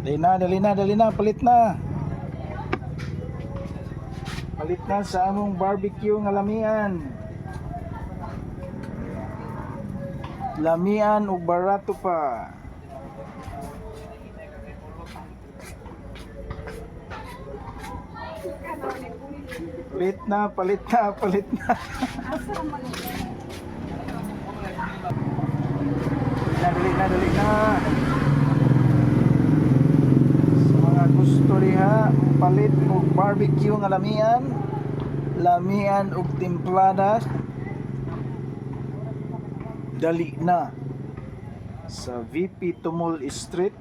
Dali na, palit na. Palit na sa among barbecue nga lamian. Lamian ug barato pa. Palit na. Dali na. Sa mga gusto diha palit og barbecue nga lamian ug timplada, dali na sa VP Tumol Street,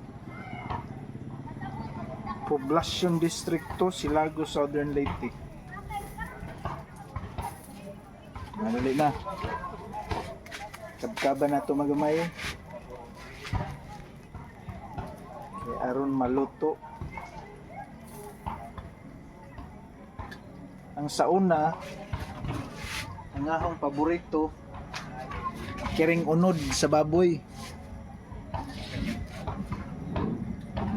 Poblacion Distrito, Silago, Southern Leyte. Dali na. Kabkaba na ito magamay. Kaya aron maluto. Ang sauna, ang ahong paborito, kiring unod sa baboy.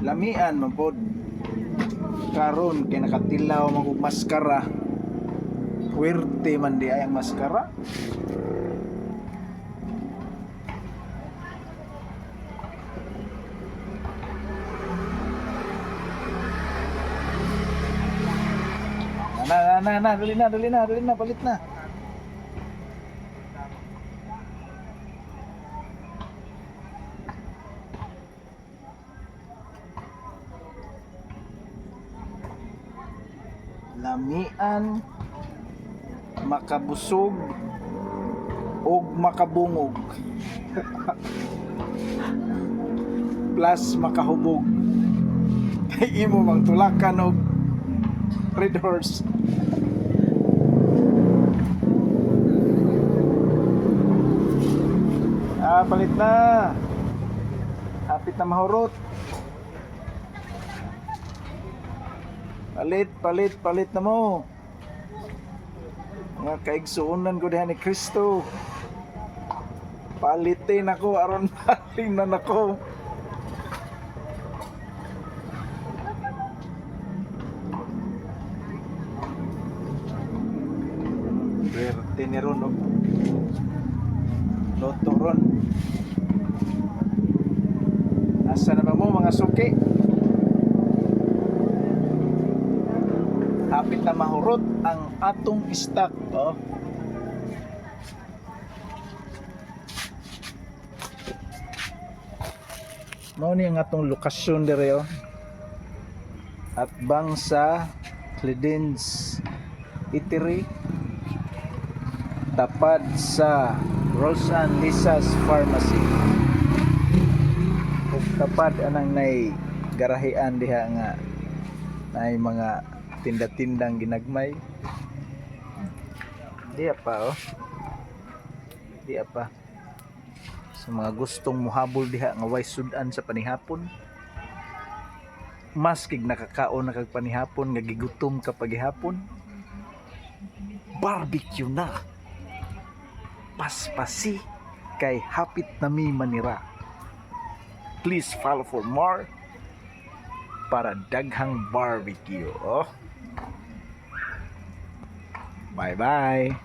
Lamian man pod. Karon kay nakatilaw mag maskara. Puwerte man di ay ang maskara. Dali na, palit na. Lamian, makabusog og makabungog. Plus makahubog. Kay imo mang tulakan og red horse. Palit na. Hapit na mahurot. Palit na mo. Nga kaigsuunan ko diha ni Kristo. Palitin ako aron palinan ako. Berte ni ron og loto ron. Asa na ba mo mga suki? Hapit na mahurot ang atong stock. Oh. Mao ni ang atong lokasyon dire oh. At bang sa Cledens Eatery, tapad sa Rosan Lisa's Pharmacy. Ug tapad anang nay garahean diha nga nay mga tinda-tindang ginagmay. Diya pa oh. Diya pa. Sa mga gustong muhabol diha nga way sudan sa panihapon. Mas kig nakakaon na kag panihapon nga gigutom ka paghihapon. Barbecue na. Paspasi kay hapit nami manira. Please follow for more para daghang barbecue. Oh. Bye-bye.